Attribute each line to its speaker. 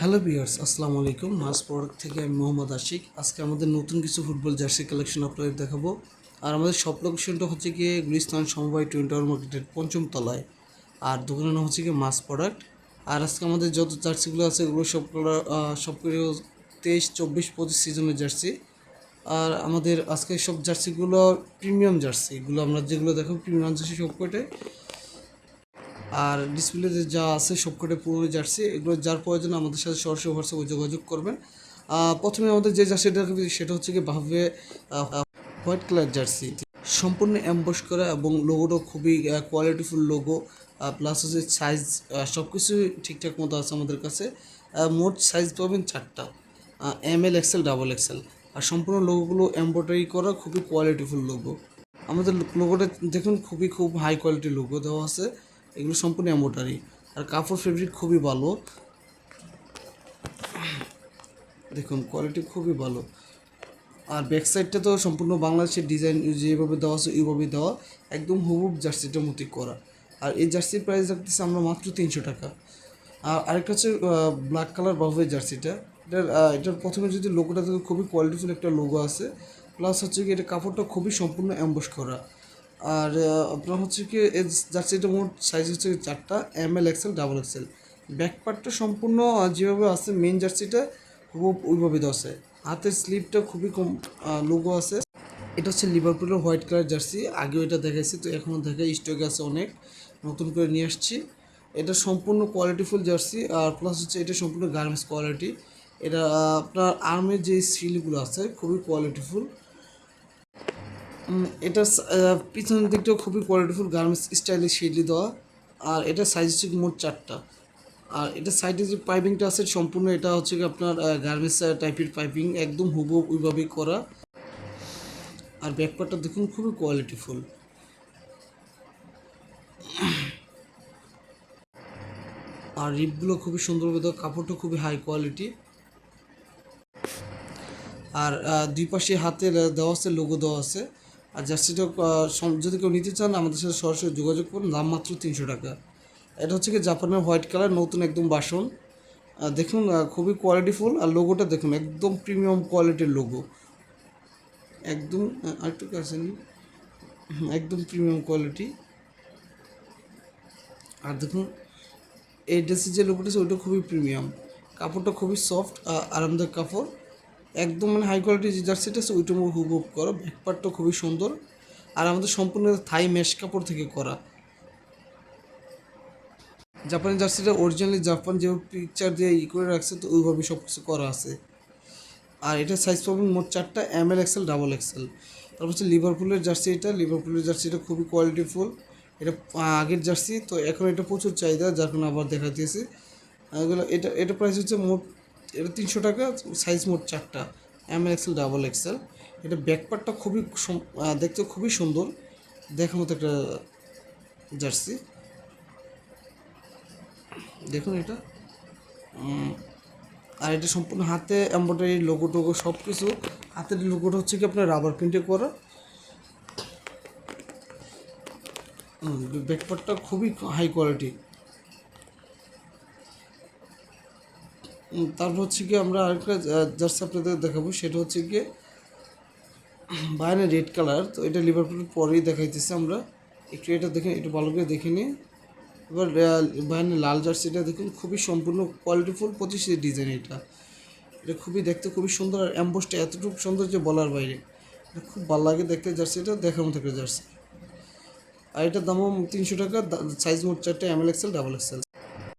Speaker 1: Hello viewers, আসসালামু আলাইকুম। মাস product থেকে আমি মোহাম্মদ আশিক। আজকে আমাদের নতুন কিছু ফুটবল জার্সি কালেকশন আপনাদের দেখাবো। আর আমাদের সব লোকেশনটা হচ্ছে গিয়ে গুলিস্তান সমবায় টুইন টাওয়ার মার্কেটের পঞ্চম তলায়। আর দোকানের নাম হচ্ছে গিয়ে মাস প্রোডাক্ট। আর আজকে আমাদের যত জার্সিগুলো আছে এগুলো সবগুলো 23, 24, 25 সিজনের জার্সি। আর আমাদের আজকে সব জার্সিগুলো প্রিমিয়াম জার্সি। এগুলো আমরা যেগুলো দেখো প্রিমিয়াম জার্সি সবকটাই। আর ডিসপ্লেতে যা আছে সবকটা পুরো জার্সি। এগুলো যার প্রয়োজন আমাদের সাথে সরাসরি হোয়াটসঅ্যাপে যোগাযোগ করবেন। প্রথমে আমাদের যে জার্সিটা সেটা হচ্ছে কি ভাবে হোয়াইট কালার জার্সি, সম্পূর্ণ অ্যাম্বস করা এবং লোগোটা খুবই কোয়ালিটিফুল লোগো। প্লাস হচ্ছে সাইজ সব কিছুই ঠিকঠাক মতো আছে আমাদের কাছে। মোট সাইজ পাবেন 4টা, ML, XL, ডাবল XL। আর সম্পূর্ণ লোগোগুলো এমব্রয়ডারি করা, খুবই কোয়ালিটিফুল লোগো। আমাদের লোগোটা দেখুন, খুব হাই কোয়ালিটির লোগো দেওয়া আছে। এগুলো সম্পূর্ণ এমব্রয়ডারি। আর কাপড় ফেব্রিক খুবই ভালো, দেখুন কোয়ালিটি খুবই ভালো। আর ব্যাক সাইডটা তো সম্পূর্ণ বাংলাদেশের ডিজাইন যেভাবে দেওয়া আছে ওইভাবেই দেওয়া, একদম হুবহুব জার্সিটার মতোই করা। আর এই জার্সির প্রাইস রাখতেছি আমরা মাত্র 300 টাকা। আর আরেকটা হচ্ছে ব্ল্যাক কালার বাহুবের জার্সিটা। এটার প্রথমে যদি লোগোটা থাকে খুবই কোয়ালিটিফুল একটা লোগো আছে। প্লাস হচ্ছে কি এটা কাপড়টা খুবই সম্পূর্ণ অ্যাম্বস করা। আর আপনার হচ্ছে কি এই জার্সিটা মোট সাইজ হচ্ছে 4টা, ML, XL, double XL। Back পার্টটা সম্পূর্ণ যেভাবে আছে মেন জার্সিটা ওইভাবে দেওয়া আছে। হাতের স্লিপটা খুবই কম লোগো আছে। এটা হচ্ছে লিভারপুলের হোয়াইট কালার জার্সি। আগেও এটা দেখাইছি, তো এখনও দেখাই স্টকে আছে অনেক, নতুন করে নিয়ে আসছি। এটা সম্পূর্ণ কোয়ালিটিফুল জার্সি। আর প্লাস হচ্ছে এটা সম্পূর্ণ গার্মেন্টস কোয়ালিটি। এটা আপনার আর্মের যে সিলগুলো আছে খুবই কোয়ালিটিফুল। এটা পিছনের দিকটাও খুবই কোয়ালিটিফুল, গার্মেন্টস স্টাইলে শিলি দেওয়া। আর এটা সাইজ হচ্ছে মোট 4টা। আর এটা সাইডে যে পাইপিংটা আছে সম্পূর্ণ এটা হচ্ছে কি আপনার গার্মেন্টস টাইপের পাইপিং, একদম হুবহু ওইভাবেই করা। আর ব্যাকপার্টটা দেখুন খুবই কোয়ালিটিফুল। আর রিপগুলো খুবই সুন্দরভাবে দেওয়া, কাপড়টা খুবই হাই কোয়ালিটি। আর দুই পাশে হাতে দেওয়া আছে, লোগো দেওয়া আছে। আর জার্সিটা যদি কেউ নিতে চান আমাদের সাথে সরাসরি যোগাযোগ করুন, দাম মাত্র 300 টাকা। এটা হচ্ছে কি জাপানের হোয়াইট কালার, নতুন একদম বাসন। দেখুন খুবই কোয়ালিটিফুল। আর লোগোটা দেখুন একদম প্রিমিয়াম কোয়ালিটির লোগো, একদম আরেকটু কাছে নিন, একদম প্রিমিয়াম কোয়ালিটি। আর দেখুন এই ড্রেসের যে লোগোটা আছে ওইটা খুবই প্রিমিয়াম, কাপড়টা খুবই সফট, আরামদায়ক কাপড়, একদম মানে হাই কোয়ালিটির যে জার্সিটা আছে ওইটা হুবহু করা। ব্যাকপার্টটা খুবই সুন্দর। আর আমাদের সম্পূর্ণ থাই মেশ কাপড় থেকে করা। জাপানি জার্সিটা অরিজিনালি জাপান যেভাবে পিকচার দিয়ে করে রাখছে তো ওইভাবে সব কিছু করা আছে। আর এটা সাইজ পাবেন মোট 4টা, ML, XL, ডাবল XL। তারপর হচ্ছে লিভারপুলের জার্সি। এটা লিভারপুলের জার্সিটা খুবই কোয়ালিটিফুল। এটা আগের জার্সি, তো এখন এটা প্রচুর চাহিদা, যার কারণে আবার দেখা দিয়েছি এগুলো। এটা প্রাইস হচ্ছে মোট এটা 300 টাকা। সাইজ মোট 4টা, ML, XL, ডাবল XL। এটা ব্যাকপার্টটা খুবই দেখতে খুবই সুন্দর, দেখার মতো একটা জার্সি। দেখুন এটা। আর এটা সম্পূর্ণ হাতে এমব্রয়ডারি, লোগো টোগো সব কিছু। হাতের লোগোটা হচ্ছে কি আপনার রাবার প্রিন্টে করা। ব্যাকপার্টটা খুবই হাই কোয়ালিটি। তারপর হচ্ছে কি আমরা আরেকটা জার্সি আপনাদের দেখাবো, সেটা হচ্ছে গিয়ে বাইরে রেড কালার। তো এটা লিভারপুলের পরেই দেখাইতেছে আমরা। একটু এটা দেখেন, একটু ভালো করে দেখে নিই। এবার বাইরে লাল জার্সিটা দেখুন, খুবই সম্পূর্ণ কোয়ালিটিফুল 25 ডিজাইন। এটা এটা খুবই দেখতে খুবই সুন্দর। আর অ্যাম্বোসটা এতটুকু সুন্দর যে বলার বাইরে, এটা খুব ভালো লাগে দেখতে। জার্সিটা দেখার মতো একটা জার্সি। আর এটার দামও 300 টাকা। সাইজ মোট 4টা, ML, XL, ডাবল XL।